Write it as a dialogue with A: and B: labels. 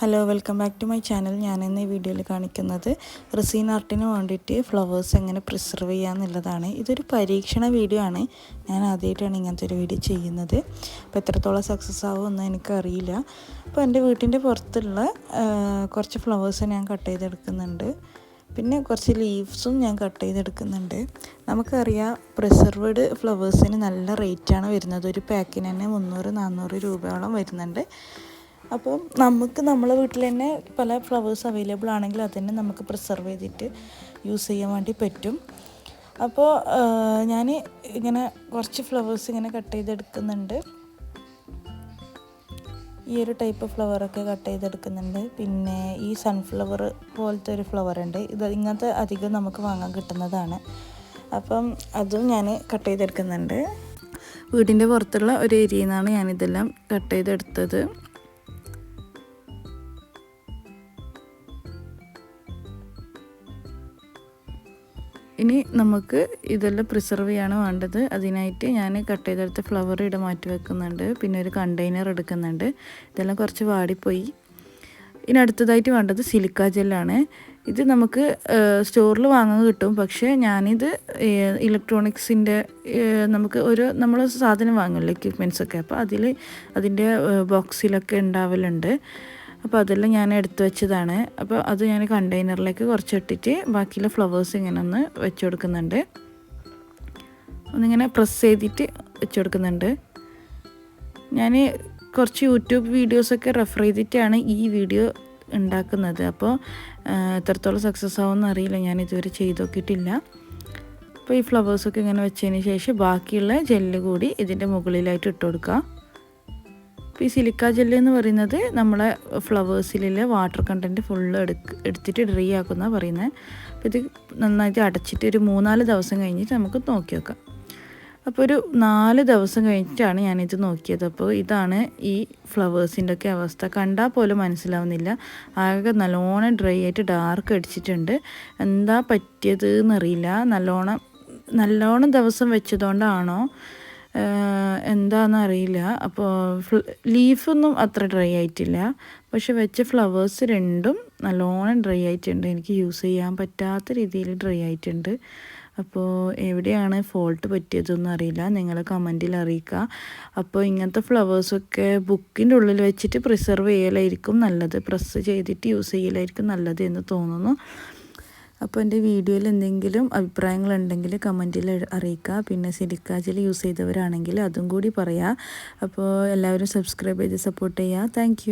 A: Hello welcome back to my channel. ഞാനിന്ന് ഈ വീഡിയോയിൽ കാണിക്കുന്നത് റെസിൻ ആർട്ടിന് വേണ്ടിയിട്ട് ഫ്ലവേഴ്സ് എങ്ങനെ പ്രിസർവ് ചെയ്യാമെന്നുള്ളതാണ്. ഇതൊരു പരീക്ഷണ വീഡിയോ ആണ്. ഞാൻ ആദ്യമായിട്ടാണ് ഇങ്ങനത്തെ ഒരു വീഡിയോ ചെയ്യുന്നത്. അപ്പോൾ എത്രത്തോളം സക്സസ് ആവുമെന്ന് എനിക്കറിയില്ല. അപ്പോൾ എൻ്റെ വീട്ടിൻ്റെ പുറത്തുള്ള കുറച്ച് ഫ്ലവേഴ്സ് ഞാൻ കട്ട് ചെയ്തെടുക്കുന്നുണ്ട്. പിന്നെ കുറച്ച് ലീവ്സും ഞാൻ കട്ട് ചെയ്തെടുക്കുന്നുണ്ട്. നമുക്കറിയാം പ്രിസർവ്ഡ് ഫ്ലവേഴ്സിന് നല്ല റേറ്റാണ് വരുന്നത്. ഒരു പാക്കിന് തന്നെ 300-400 രൂപയോളം വരുന്നുണ്ട്. അപ്പോൾ നമുക്ക് നമ്മളെ വീട്ടിൽ തന്നെ പല ഫ്ലവേഴ്സ് അവൈലബിൾ ആണെങ്കിൽ അത് തന്നെ നമുക്ക് പ്രിസർവ് ചെയ്തിട്ട് യൂസ് ചെയ്യാൻ വേണ്ടി പറ്റും. അപ്പോൾ ഞാൻ ഇങ്ങനെ കുറച്ച് ഫ്ലവേഴ്സ് ഇങ്ങനെ കട്ട് ചെയ്തെടുക്കുന്നുണ്ട്. ഈ ഒരു ടൈപ്പ് ഫ്ലവറൊക്കെ കട്ട് ചെയ്തെടുക്കുന്നുണ്ട്. പിന്നെ ഈ സൺഫ്ലവർ പോലത്തെ ഒരു ഫ്ലവർ ഉണ്ട്. ഇങ്ങനത്തെ അധികം നമുക്ക് വാങ്ങാൻ കിട്ടുന്നതാണ്. അപ്പം അതും ഞാൻ കട്ട് ചെയ്തെടുക്കുന്നുണ്ട്. വീടിൻ്റെ പുറത്തുള്ള ഒരു ഏരിയയിൽ നിന്നാണ് ഞാനിതെല്ലാം കട്ട് ചെയ്തെടുത്തത്. ഇനി നമുക്ക് ഇതെല്ലാം പ്രിസർവ് ചെയ്യാണ് വേണ്ടത്. അതിനായിട്ട് ഞാൻ കട്ട് ചെയ്തെടുത്ത ഫ്ലവർ ഇവിടെ മാറ്റി വെക്കുന്നുണ്ട്. പിന്നെ ഒരു കണ്ടെയ്നർ എടുക്കുന്നുണ്ട്. ഇതെല്ലാം കുറച്ച് വാടിപ്പോയി. ഇനി അടുത്തതായിട്ട് വേണ്ടത് സിലിക്ക ജെല്ലാണ്. ഇത് നമുക്ക് സ്റ്റോറിൽ വാങ്ങാൻ കിട്ടും. പക്ഷേ ഞാനിത് ഇലക്ട്രോണിക്സിൻ്റെ നമുക്ക് നമ്മൾ സാധനം വാങ്ങില്ല എക്യുപ്മെൻറ്റ്സൊക്കെ. അപ്പോൾ അതിൻ്റെ ബോക്സിലൊക്കെ ഉണ്ടാവലുണ്ട്. അപ്പോൾ അതെല്ലാം ഞാൻ എടുത്തു വെച്ചതാണ്. അപ്പോൾ അത് ഞാൻ കണ്ടെയ്നറിലേക്ക് കുറച്ച് ഇട്ടിട്ട് ബാക്കിയുള്ള ഫ്ലവേഴ്സ് ഇങ്ങനെ ഒന്ന് വെച്ച് കൊടുക്കുന്നുണ്ട്. ഒന്നിങ്ങനെ പ്രസ് ചെയ്തിട്ട് വെച്ച് കൊടുക്കുന്നുണ്ട്. ഞാൻ കുറച്ച് യൂട്യൂബ് വീഡിയോസൊക്കെ റെഫർ ചെയ്തിട്ടാണ് ഈ വീഡിയോ ഉണ്ടാക്കുന്നത്. അപ്പോൾ എത്രത്തോളം സക്സസ് ആവുമെന്ന് അറിയില്ല. ഞാൻ ഇതുവരെ ചെയ്ത് നോക്കിയിട്ടില്ല. അപ്പോൾ ഈ ഫ്ലവേഴ്സൊക്കെ ഇങ്ങനെ വെച്ചതിന് ശേഷം ബാക്കിയുള്ള ജെല്ല് കൂടി ഇതിൻ്റെ മുകളിലായിട്ട് ഇട്ട് കൊടുക്കുക. അപ്പോൾ ഈ സിലിക്ക ജെല്ല് എന്ന് പറയുന്നത് നമ്മളെ ഫ്ലവേഴ്സിലെ വാട്ടർ കണ്ടൻറ്റ് ഫുള്ള് എടുത്തിട്ട് ഡ്രൈ ആക്കുന്ന പറയുന്നത്. അപ്പോൾ ഇത് നന്നായിട്ട് അടച്ചിട്ട് ഒരു 3-4 ദിവസം കഴിഞ്ഞിട്ട് നമുക്ക് നോക്കി നോക്കാം. അപ്പോൾ ഒരു 4 ദിവസം കഴിഞ്ഞിട്ടാണ് ഞാനിത് നോക്കിയത്. അപ്പോൾ ഇതാണ് ഈ ഫ്ലവേഴ്സിൻ്റെ ഒക്കെ അവസ്ഥ. കണ്ടാൽ പോലും മനസ്സിലാവുന്നില്ല. ആകെ നല്ലോണം ഡ്രൈ ആയിട്ട് ഡാർക്ക് അടിച്ചിട്ടുണ്ട്. എന്താ പറ്റിയത് എന്നറിയില്ല. നല്ലോണം ദിവസം വെച്ചതുകൊണ്ടാണോ എന്താണെന്നറിയില്ല. അപ്പോൾ ലീഫൊന്നും അത്ര ഡ്രൈ ആയിട്ടില്ല. പക്ഷെ വെച്ച ഫ്ലവേഴ്സ് രണ്ടും നല്ലോണം ഡ്രൈ ആയിട്ടുണ്ട്. എനിക്ക് യൂസ് ചെയ്യാൻ പറ്റാത്ത രീതിയിൽ ഡ്രൈ ആയിട്ടുണ്ട്. അപ്പോൾ എവിടെയാണ് ഫോൾട്ട് പറ്റിയതെന്ന് അറിയില്ല. നിങ്ങൾ കമൻറ്റിൽ അറിയിക്കുക. അപ്പോൾ ഇങ്ങനത്തെ ഫ്ലവേഴ്സൊക്കെ ബുക്കിൻ്റെ ഉള്ളിൽ വെച്ചിട്ട് പ്രിസർവ് ചെയ്യലായിരിക്കും നല്ലത്. പ്രസ് ചെയ്തിട്ട് യൂസ് ചെയ്യലായിരിക്കും നല്ലത് എന്ന് തോന്നുന്നു. അപ്പോൾ എൻ്റെ വീഡിയോയിൽ എന്തെങ്കിലും അഭിപ്രായങ്ങളുണ്ടെങ്കിൽ കമൻറ്റിൽ അറിയിക്കുക. പിന്നെ സിലിക്ക ജെൽ യൂസ് ചെയ്തവരാണെങ്കിൽ അതും കൂടി പറയാം. അപ്പോൾ എല്ലാവരും സബ്സ്ക്രൈബ് ചെയ്ത് സപ്പോർട്ട് ചെയ്യുക. താങ്ക്